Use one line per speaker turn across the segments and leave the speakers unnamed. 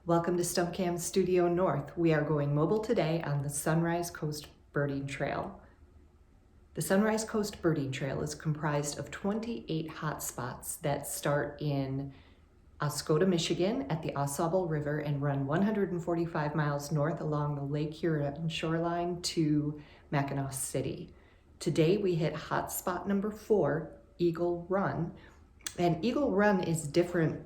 Welcome to Stumpcam Studio North. We are going mobile today on the Sunrise Coast Birding Trail. The Sunrise Coast Birding Trail is comprised of 28 hotspots that start in Oscoda, Michigan at the Au River and run 145 miles north along the Lake Huron shoreline to Mackinac City. Today we hit hotspot number 4, Eagle Run. And Eagle Run is different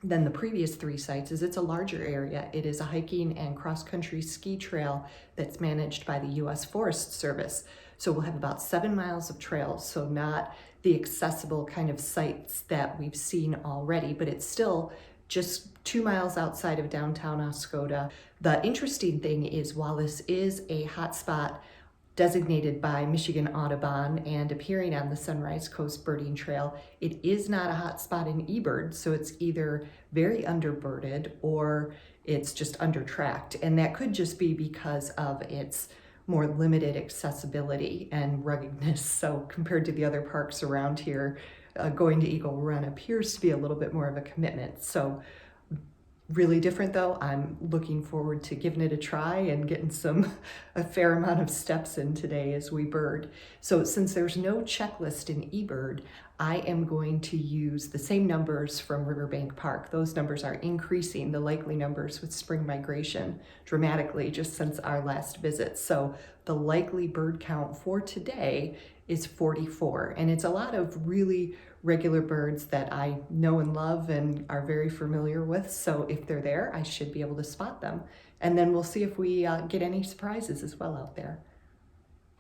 than the previous 3 sites as it's a larger area. It is a hiking and cross-country ski trail that's managed by the U.S. Forest Service. So we'll have about 7 miles of trails, so not the accessible kind of sites that we've seen already, but it's still just 2 miles outside of downtown Oscoda. The interesting thing is, while this is a hotspot designated by Michigan Audubon and appearing on the Sunrise Coast Birding Trail, it is not a hotspot in eBird, so it's either very underbirded or it's just undertracked, and that could just be because of its more limited accessibility and ruggedness. So compared to the other parks around here, going to Eagle Run appears to be a little bit more of a commitment. So really different though. I'm looking forward to giving it a try and getting a fair amount of steps in today as we bird. So since there's no checklist in eBird, I am going to use the same numbers from Riverbank Park. Those numbers are increasing, the likely numbers with spring migration, dramatically just since our last visit. So the likely bird count for today is 44, and it's a lot of really regular birds that I know and love and are very familiar with. So if they're there, I should be able to spot them. And then we'll see if we get any surprises as well out there.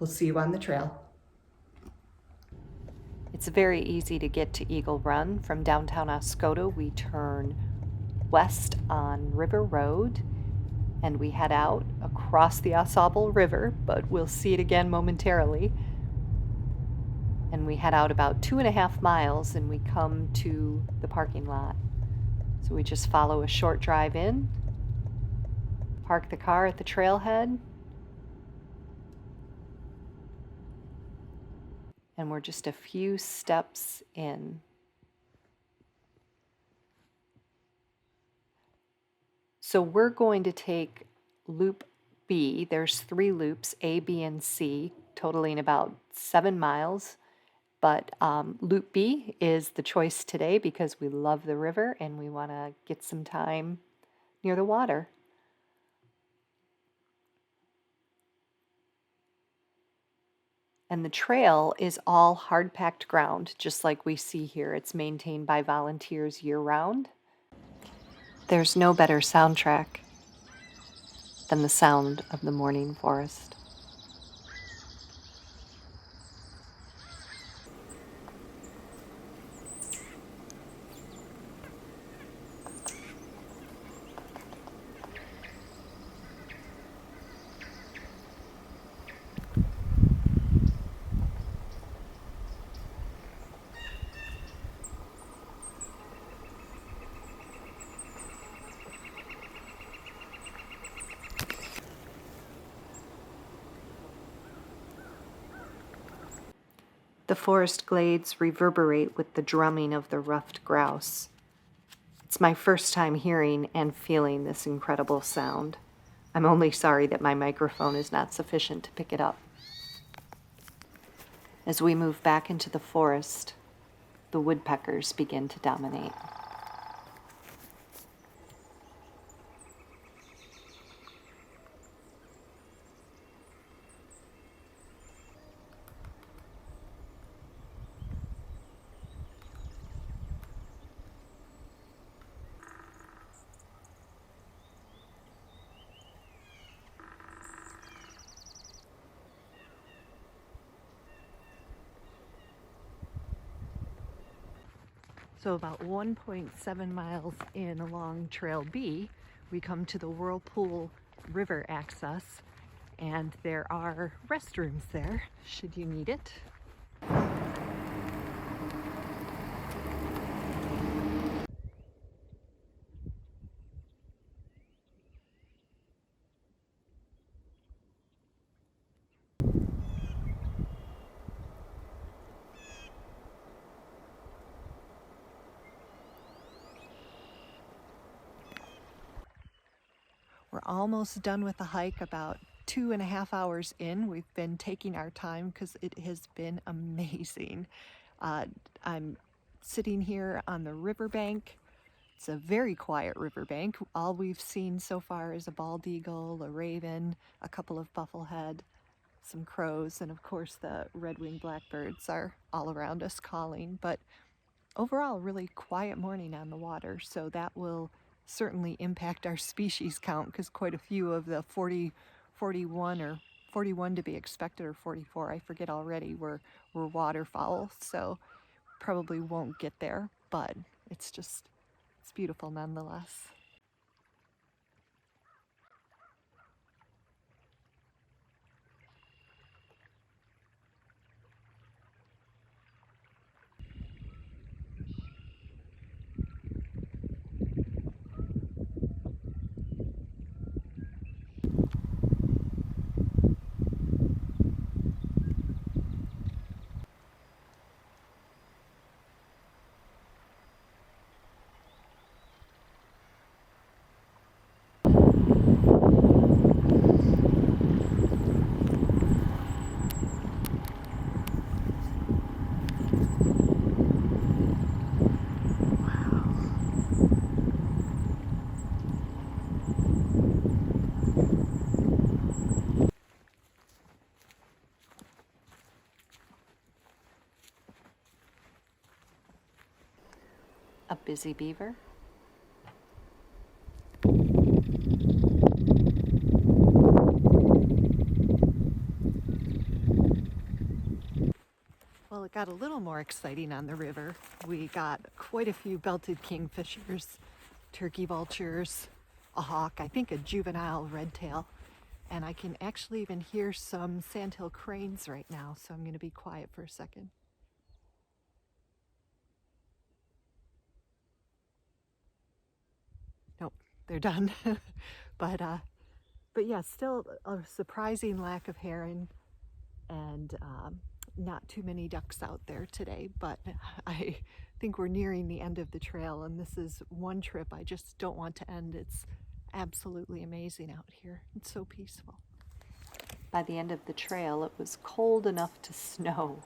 We'll see you on the trail. It's very easy to get to Eagle Run. From downtown Oscoda, we turn west on River Road and we head out across the Au River, but we'll see it again momentarily. And we head out about 2.5 miles and we come to the parking lot. So we just follow a short drive in, park the car at the trailhead, and we're just a few steps in. So we're going to take Loop B. There's 3 loops, A, B, and C, totaling about 7 miles. But Loop B is the choice today because we love the river and we want to get some time near the water. And the trail is all hard-packed ground, just like we see here. It's maintained by volunteers year-round. There's no better soundtrack than the sound of the morning forest. The forest glades reverberate with the drumming of the ruffed grouse. It's my first time hearing and feeling this incredible sound. I'm only sorry that my microphone is not sufficient to pick it up. As we move back into the forest, the woodpeckers begin to dominate. So about 1.7 miles in along Trail B, we come to the Whirlpool River access, and there are restrooms there, should you need it. almost done with the hike, about 2.5 hours in. We've been taking our time because it has been amazing. I'm sitting here on the riverbank. It's a very quiet riverbank. All we've seen so far is a bald eagle, a raven, a couple of bufflehead, some crows, and of course the red-winged blackbirds are all around us calling. But overall, really quiet morning on the water, so that will certainly impact our species count because quite a few of the 41 or 41 to be expected, or 44, I forget already, were waterfowl, so probably won't get there, but it's beautiful nonetheless. A busy beaver. Well, it got a little more exciting on the river. We got quite a few belted kingfishers, turkey vultures, a hawk, I think a juvenile redtail, and I can actually even hear some sandhill cranes right now, so I'm going to be quiet for a second. Nope, they're done. But yeah, still a surprising lack of heron, and not too many ducks out there today, but I think we're nearing the end of the trail, and this is one trip I just don't want to end. It's absolutely amazing out here. It's so peaceful. By the end of the trail, it was cold enough to snow.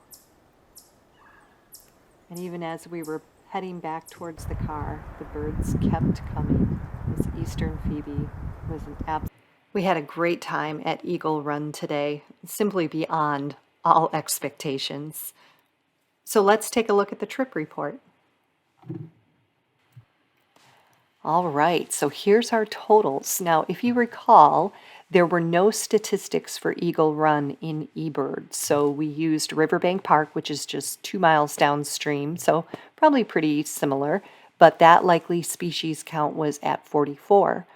And even as we were heading back towards the car, the birds kept coming. This eastern phoebe was an absolute. We had a great time at Eagle Run today, simply beyond all expectations. So let's take a look at the trip report. All right, so here's our totals. Now, if you recall, there were no statistics for Eagle Run in eBird. So we used Riverbank Park, which is just 2 miles downstream, so probably pretty similar, but that likely species count was at 44.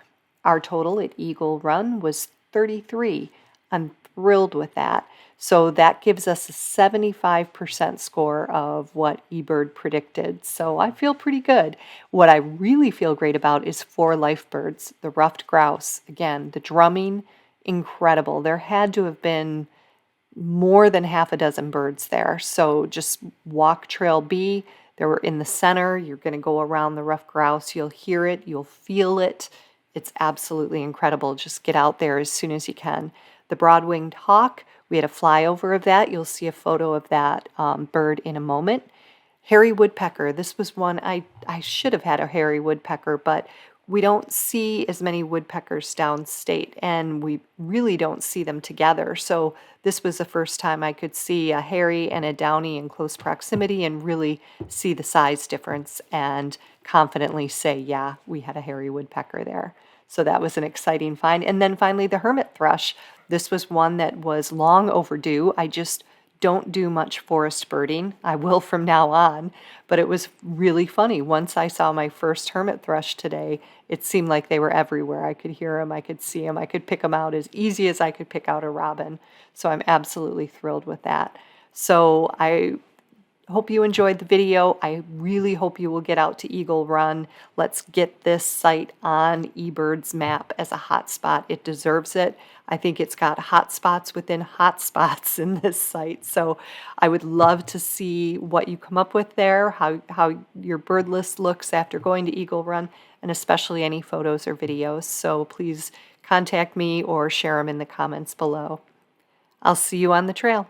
Our total at Eagle Run was 33. I'm thrilled with that. So that gives us a 75% score of what eBird predicted. So I feel pretty good. What I really feel great about is 4 life birds, the ruffed grouse. Again, the drumming, incredible. There had to have been more than half a dozen birds there. So just walk Trail B. They were in the center. You're going to go around the ruffed grouse. You'll hear it. You'll feel it. It's absolutely incredible. Just get out there as soon as you can. The broad-winged hawk, we had a flyover of that. You'll see a photo of that bird in a moment. Hairy woodpecker, this was one, I should have had a hairy woodpecker, but we don't see as many woodpeckers downstate, and we really don't see them together. So this was the first time I could see a hairy and a downy in close proximity and really see the size difference and confidently say, yeah, we had a hairy woodpecker there. So that was an exciting find. And then finally, the hermit thrush. This was one that was long overdue. I just don't do much forest birding. I will from now on, but it was really funny. Once I saw my first hermit thrush today, it seemed like they were everywhere. I could hear them, I could see them, I could pick them out as easy as I could pick out a robin. So I'm absolutely thrilled with that. So I hope you enjoyed the video. I really hope you will get out to Eagle Run. Let's get this site on eBird's map as a hotspot. It deserves it. I think it's got hotspots within hotspots in this site. So I would love to see what you come up with there, how your bird list looks after going to Eagle Run, and especially any photos or videos. So please contact me or share them in the comments below. I'll see you on the trail.